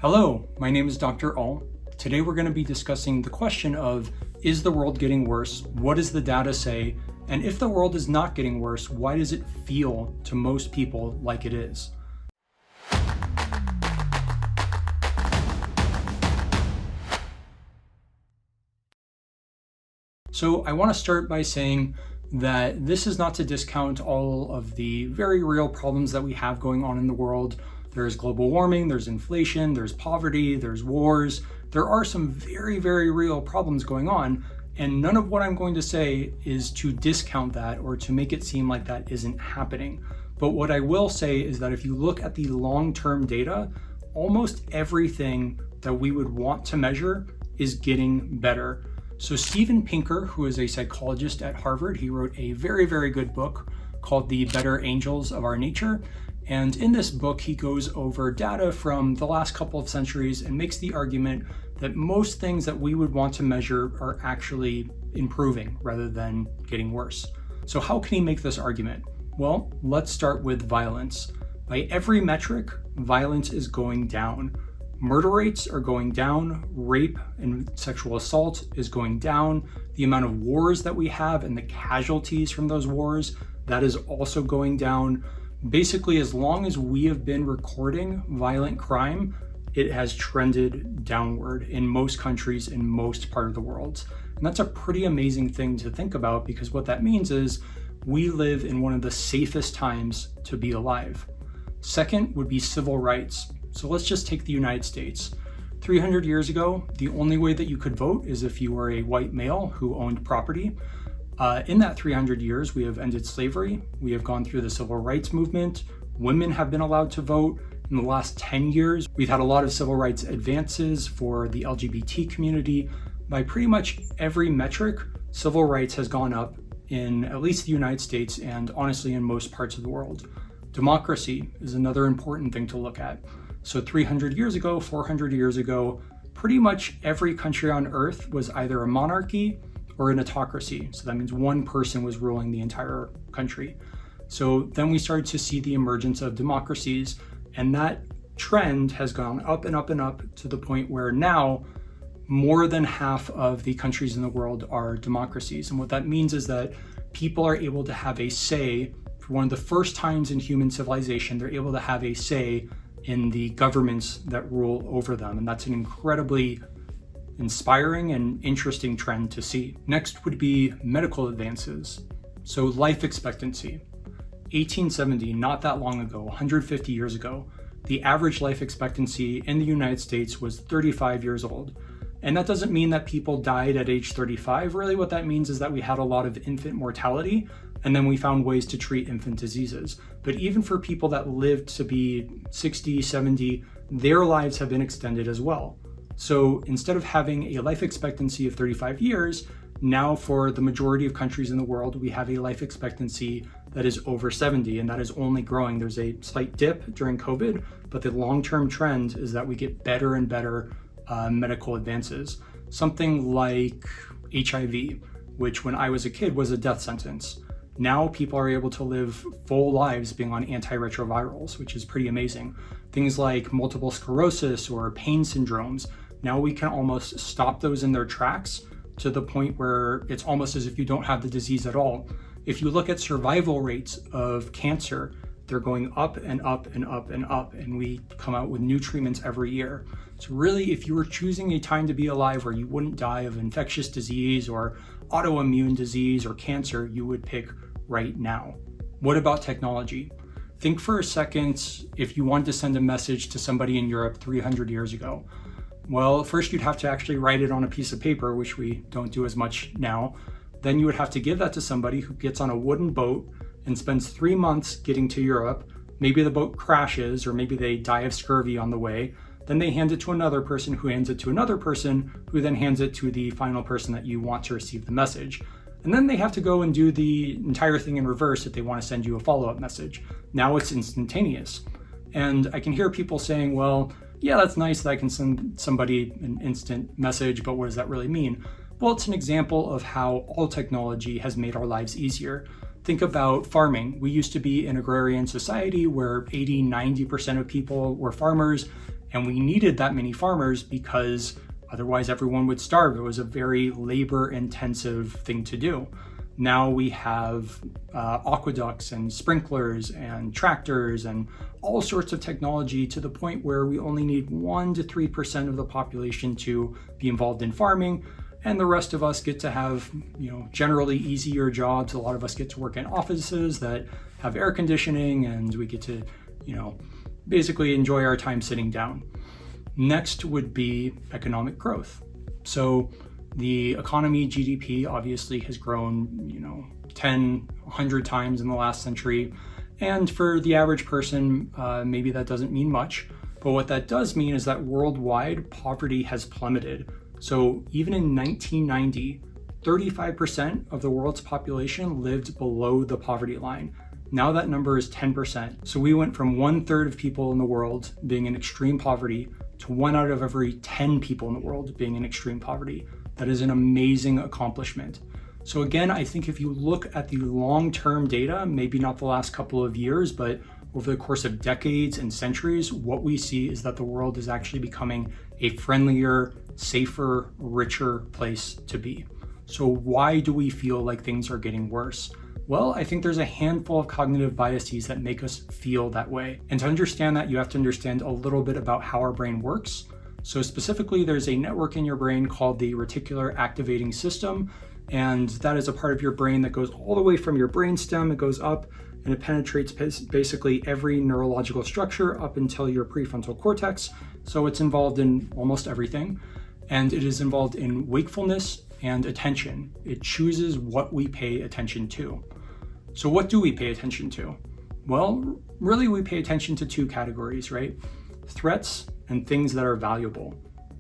Hello, my name is Dr. All. Today we're going to be discussing the question of, is the world getting worse? What does the data say? And if the world is not getting worse, why does it feel to most people like it is? So I want to start by saying that this is not to discount all of the very real problems that we have going on in the world. There's global warming, there's inflation, there's poverty, there's wars. There are some very, very real problems going on, and none of what I'm going to say is to discount that or to make it seem like that isn't happening. But what I will say is that if you look at the long-term data, almost everything that we would want to measure is getting better. So Steven Pinker, who is a psychologist at Harvard, he wrote a very, very good book called The Better Angels of Our Nature. And in this book, he goes over data from the last couple of centuries and makes the argument that most things that we would want to measure are actually improving rather than getting worse. So how can he make this argument? Well, let's start with violence. By every metric, violence is going down. Murder rates are going down, rape and sexual assault is going down, the amount of wars that we have and the casualties from those wars, that is also going down. Basically, as long as we have been recording violent crime, it has trended downward in most countries in most part of the world. And that's a pretty amazing thing to think about, because what that means is we live in one of the safest times to be alive. Second would be civil rights. So let's just take the United States. 300 years ago, the only way that you could vote is if you were a white male who owned property. In that 300 years, we have ended slavery. We have gone through the civil rights movement. Women have been allowed to vote. In the last 10 years, we've had a lot of civil rights advances for the LGBT community. By pretty much every metric, civil rights has gone up in at least the United States and honestly in most parts of the world. Democracy is another important thing to look at. So 300 years ago, 400 years ago, pretty much every country on earth was either a monarchy or an autocracy. So that means one person was ruling the entire country. So then we started to see the emergence of democracies, and that trend has gone up and up and up to the point where now more than half of the countries in the world are democracies. And what that means is that people are able to have a say. For one of the first times in human civilization, they're able to have a say in the governments that rule over them. And that's an incredibly inspiring and interesting trend to see. Next would be medical advances. So life expectancy. 1870, not that long ago, 150 years ago, the average life expectancy in the United States was 35 years old. And that doesn't mean that people died at age 35. Really what that means is that we had a lot of infant mortality, and then we found ways to treat infant diseases. But even for people that lived to be 60, 70, their lives have been extended as well. So instead of having a life expectancy of 35 years, now for the majority of countries in the world, we have a life expectancy that is over 70, and that is only growing. There's a slight dip during COVID, but the long-term trend is that we get better and better medical advances. Something like HIV, which when I was a kid was a death sentence. Now people are able to live full lives being on antiretrovirals, which is pretty amazing. Things like multiple sclerosis or pain syndromes, now we can almost stop those in their tracks to the point where it's almost as if you don't have the disease at all. If you look at survival rates of cancer, they're going up and up and up and up, and we come out with new treatments every year. So really, if you were choosing a time to be alive where you wouldn't die of infectious disease or autoimmune disease or cancer, you would pick right now. What about technology? Think for a second if you wanted to send a message to somebody in Europe 300 years ago. Well, first you'd have to actually write it on a piece of paper, which we don't do as much now. Then you would have to give that to somebody who gets on a wooden boat and spends 3 months getting to Europe. Maybe the boat crashes, or maybe they die of scurvy on the way. Then they hand it to another person who hands it to another person who then hands it to the final person that you want to receive the message. And then they have to go and do the entire thing in reverse if they want to send you a follow-up message. Now it's instantaneous. And I can hear people saying, well, yeah, that's nice that I can send somebody an instant message, but what does that really mean? Well, it's an example of how all technology has made our lives easier. Think about farming. We used to be an agrarian society where 80, 90% of people were farmers, And we needed that many farmers because otherwise everyone would starve. It was a very labor-intensive thing to do. Now we have aqueducts and sprinklers and tractors and all sorts of technology to the point where we only need 1 to 3% of the population to be involved in farming. And the rest of us get to have, generally easier jobs. A lot of us get to work in offices that have air conditioning, and we get to, basically enjoy our time sitting down. Next would be economic growth. So the economy, GDP, obviously has grown, 10, 100 times in the last century. And for the average person, maybe that doesn't mean much. But what that does mean is that worldwide poverty has plummeted. So even in 1990, 35% of the world's population lived below the poverty line. Now that number is 10%. So we went from 1/3 of people in the world being in extreme poverty to 1 out of every 10 people in the world being in extreme poverty. That is an amazing accomplishment. So again, I think if you look at the long-term data, maybe not the last couple of years, but over the course of decades and centuries, what we see is that the world is actually becoming a friendlier, safer, richer place to be. So why do we feel like things are getting worse? Well, I think there's a handful of cognitive biases that make us feel that way. And to understand that, you have to understand a little bit about how our brain works. So specifically, there's a network in your brain called the reticular activating system. And that is a part of your brain that goes all the way from your brainstem. It goes up and it penetrates basically every neurological structure up until your prefrontal cortex. So it's involved in almost everything. And it is involved in wakefulness and attention. It chooses what we pay attention to. So what do we pay attention to? Well, really we pay attention to 2 categories, right? Threats and things that are valuable.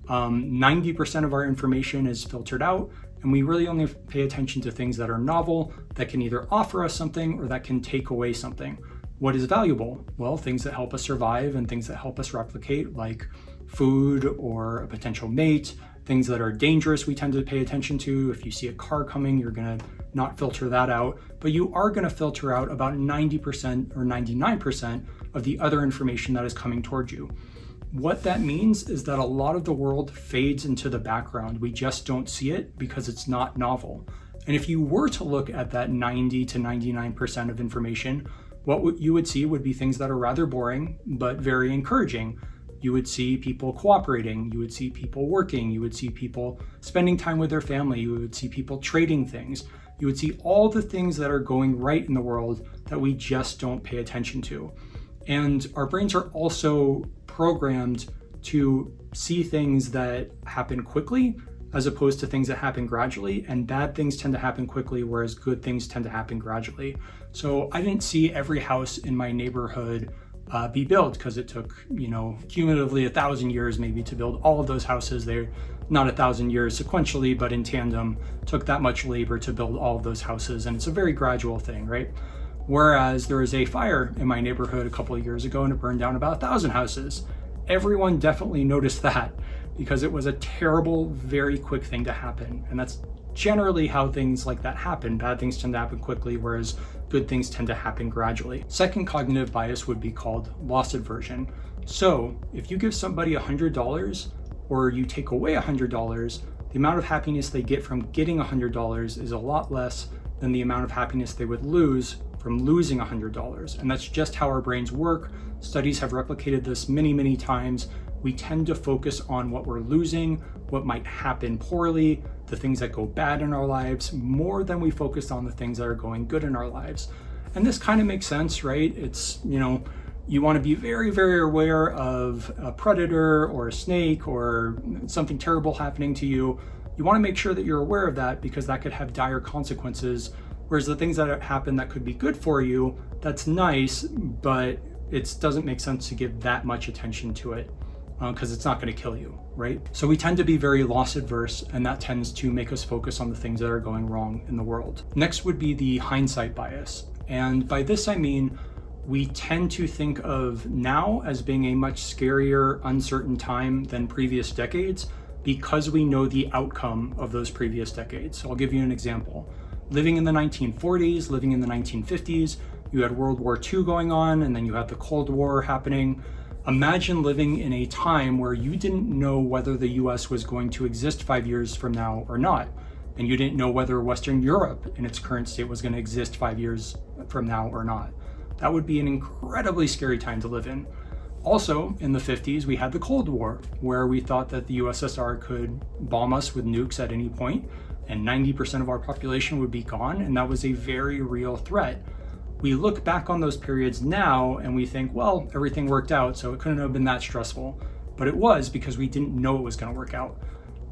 90% of our information is filtered out, and we really only pay attention to things that are novel, that can either offer us something or that can take away something. What is valuable? Well, things that help us survive and things that help us replicate, like food or a potential mate. Things that are dangerous, we tend to pay attention to. If you see a car coming, you're gonna not filter that out, but you are gonna filter out about 90% or 99% of the other information that is coming towards you. What that means is that a lot of the world fades into the background. We just don't see it because it's not novel. And if you were to look at that 90 to 99% of information, what you would see would be things that are rather boring, but very encouraging. You would see people cooperating, you would see people working, you would see people spending time with their family, you would see people trading things, you would see all the things that are going right in the world that we just don't pay attention to. And our brains are also programmed to see things that happen quickly as opposed to things that happen gradually, and bad things tend to happen quickly, whereas good things tend to happen gradually. So I didn't see every house in my neighborhood be built because it took, cumulatively 1,000 years maybe to build all of those houses. They're not 1,000 years sequentially, but in tandem, took that much labor to build all of those houses. And it's a very gradual thing, right? Whereas there was a fire in my neighborhood a couple of years ago and it burned down about 1,000 houses. Everyone definitely noticed that because it was a terrible, very quick thing to happen. And that's generally how things like that happen. Bad things tend to happen quickly, whereas good things tend to happen gradually. Second cognitive bias would be called loss aversion. So if you give somebody $100 or you take away $100, the amount of happiness they get from getting $100 is a lot less than the amount of happiness they would lose from losing $100. And that's just how our brains work. Studies have replicated this many, many times. We tend to focus on what we're losing, what might happen poorly, the things that go bad in our lives, more than we focus on the things that are going good in our lives. And this kind of makes sense, right? It's, you want to be very, very aware of a predator or a snake or something terrible happening to you. You want to make sure that you're aware of that because that could have dire consequences. Whereas the things that happen that could be good for you, that's nice, but it doesn't make sense to give that much attention to it because it's not going to kill you, right? So we tend to be very loss adverse, and that tends to make us focus on the things that are going wrong in the world. Next would be the hindsight bias. And by this, I mean, we tend to think of now as being a much scarier, uncertain time than previous decades because we know the outcome of those previous decades. So I'll give you an example. Living in the 1940s, living in the 1950s, you had World War II going on, and then you had the Cold War happening. Imagine living in a time where you didn't know whether the US was going to exist 5 years from now or not, and you didn't know whether Western Europe in its current state was going to exist 5 years from now or not. That would be an incredibly scary time to live in. Also, in the 50s, we had the Cold War, where we thought that the USSR could bomb us with nukes at any point, and 90% of our population would be gone, and that was a very real threat. We look back on those periods now and we think, well, everything worked out, so it couldn't have been that stressful. But it was, because we didn't know it was going to work out.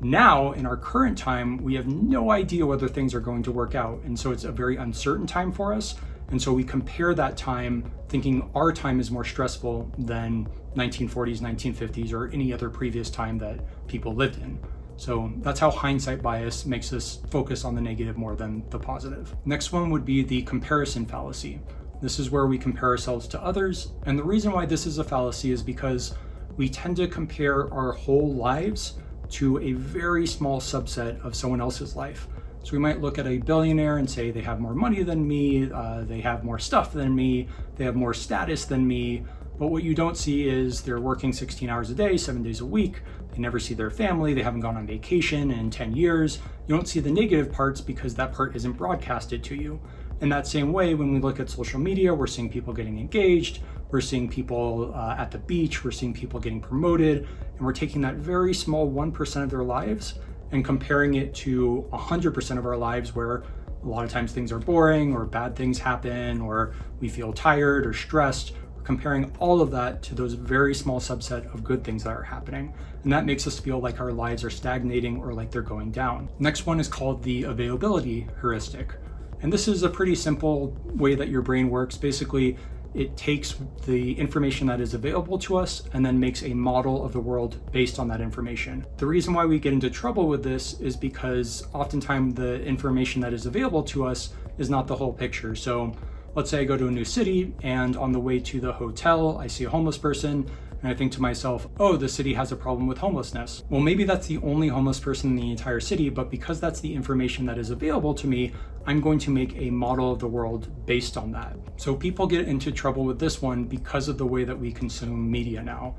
Now, in our current time, we have no idea whether things are going to work out, and so it's a very uncertain time for us. And so we compare that time thinking our time is more stressful than 1940s, 1950s, or any other previous time that people lived in. So that's how hindsight bias makes us focus on the negative more than the positive. Next one would be the comparison fallacy. This is where we compare ourselves to others. And the reason why this is a fallacy is because we tend to compare our whole lives to a very small subset of someone else's life. So we might look at a billionaire and say they have more money than me, they have more stuff than me, they have more status than me. But what you don't see is they're working 16 hours a day, 7 days a week. They never see their family. They haven't gone on vacation in 10 years. You don't see the negative parts because that part isn't broadcasted to you. In that same way, when we look at social media, we're seeing people getting engaged. We're seeing people at the beach. We're seeing people getting promoted. And we're taking that very small 1% of their lives and comparing it to 100% of our lives, where a lot of times things are boring or bad things happen or we feel tired or stressed. We're comparing all of that to those very small subset of good things that are happening. And that makes us feel like our lives are stagnating or like they're going down. Next one is called the availability heuristic. And this is a pretty simple way that your brain works. Basically, it takes the information that is available to us and then makes a model of the world based on that information. The reason why we get into trouble with this is because oftentimes the information that is available to us is not the whole picture. So let's say I go to a new city and on the way to the hotel, I see a homeless person and I think to myself, oh, the city has a problem with homelessness. Well, maybe that's the only homeless person in the entire city, but because that's the information that is available to me, I'm going to make a model of the world based on that. So people get into trouble with this one because of the way that we consume media now.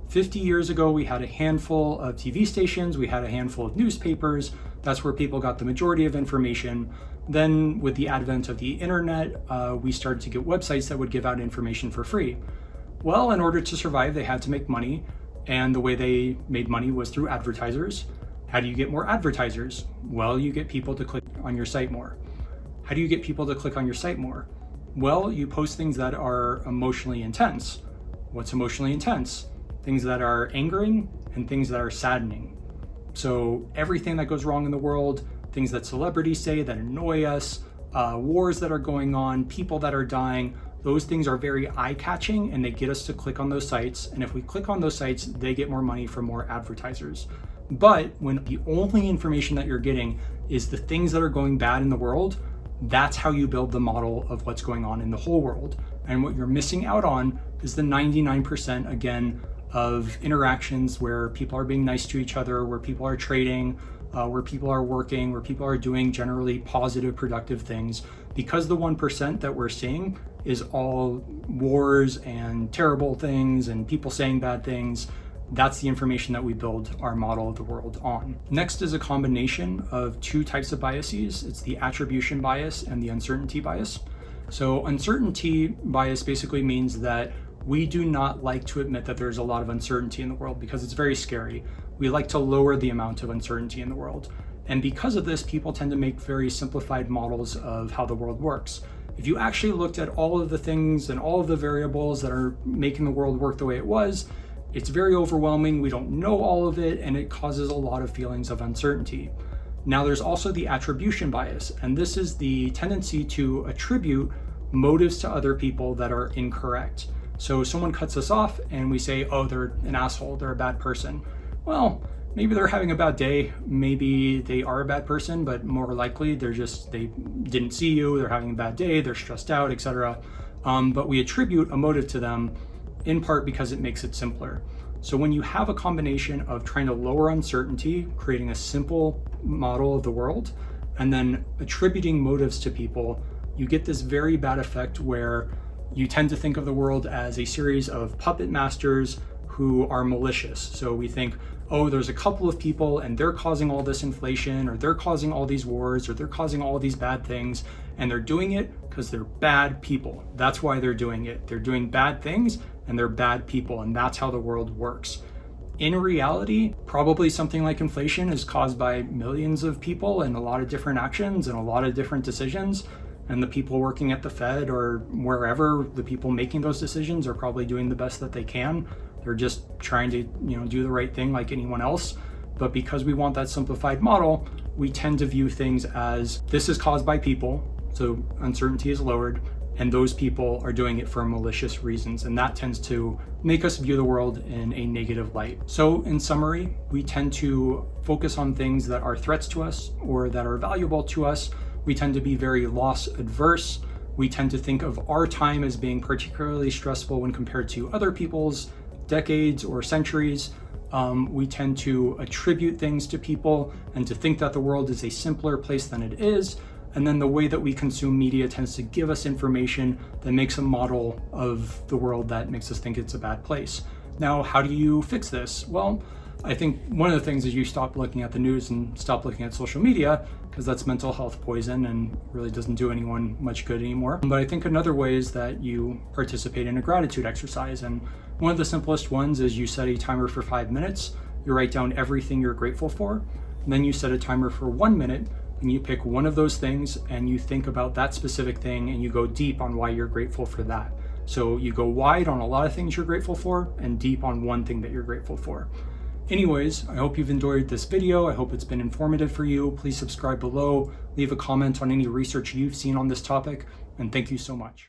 50 years ago, we had a handful of TV stations, we had a handful of newspapers. That's where people got the majority of information. Then with the advent of the internet, we started to get websites that would give out information for free. Well, in order to survive, they had to make money. And the way they made money was through advertisers. How do you get more advertisers? Well, you get people to click on your site more. How do you get people to click on your site more? Well, you post things that are emotionally intense. What's emotionally intense? Things that are angering and things that are saddening. So everything that goes wrong in the world, things that celebrities say that annoy us, wars that are going on, people that are dying, those things are very eye-catching and they get us to click on those sites. And if we click on those sites, they get more money from more advertisers. But when the only information that you're getting is the things that are going bad in the world, that's how you build the model of what's going on in the whole world. And what you're missing out on is the 99%, again, of interactions where people are being nice to each other, where people are trading, where people are working, where people are doing generally positive, productive things. Because the 1% that we're seeing is all wars and terrible things and people saying bad things, that's the information that we build our model of the world on. Next is a combination of two types of biases. It's the attribution bias and the uncertainty bias. So uncertainty bias basically means that we do not like to admit that there's a lot of uncertainty in the world because it's very scary. We like to lower the amount of uncertainty in the world. And because of this, people tend to make very simplified models of how the world works. If you actually looked at all of the things and all of the variables that are making the world work the way it was, it's very overwhelming. We don't know all of it, and it causes a lot of feelings of uncertainty. Now, there's also the attribution bias, and this is the tendency to attribute motives to other people that are incorrect. So someone cuts us off and we say, oh, they're an asshole, they're a bad person. Well, maybe they're having a bad day. Maybe they are a bad person, but more likely they didn't see you, they're having a bad day, they're stressed out, etc. But we attribute a motive to them in part because it makes it simpler. So when you have a combination of trying to lower uncertainty, creating a simple model of the world, and then attributing motives to people, you get this very bad effect where you tend to think of the world as a series of puppet masters who are malicious. So we think, oh, there's a couple of people and they're causing all this inflation, or they're causing all these wars, or they're causing all these bad things, and they're doing it because they're bad people. That's why they're doing it. They're doing bad things and they're bad people, and that's how the world works. In reality, probably something like inflation is caused by millions of people and a lot of different actions and a lot of different decisions. And the people working at the Fed or wherever, the people making those decisions are probably doing the best that they can. They're just trying to, do the right thing like anyone else. But because we want that simplified model, we tend to view things as this is caused by people, so uncertainty is lowered, and those people are doing it for malicious reasons. And that tends to make us view the world in a negative light. So in summary, we tend to focus on things that are threats to us or that are valuable to us. We tend to be very loss adverse. We tend to think of our time as being particularly stressful when compared to other people's decades or centuries. We tend to attribute things to people and to think that the world is a simpler place than it is. And then the way that we consume media tends to give us information that makes a model of the world that makes us think it's a bad place. Now, how do you fix this? Well, I think one of the things is you stop looking at the news and stop looking at social media, because that's mental health poison and really doesn't do anyone much good anymore. But I think another way is that you participate in a gratitude exercise. And one of the simplest ones is you set a timer for 5 minutes. You write down everything you're grateful for. And then you set a timer for 1 minute and you pick one of those things and you think about that specific thing and you go deep on why you're grateful for that. So you go wide on a lot of things you're grateful for and deep on one thing that you're grateful for. Anyways, I hope you've enjoyed this video. I hope it's been informative for you. Please subscribe below, leave a comment on any research you've seen on this topic, and thank you so much.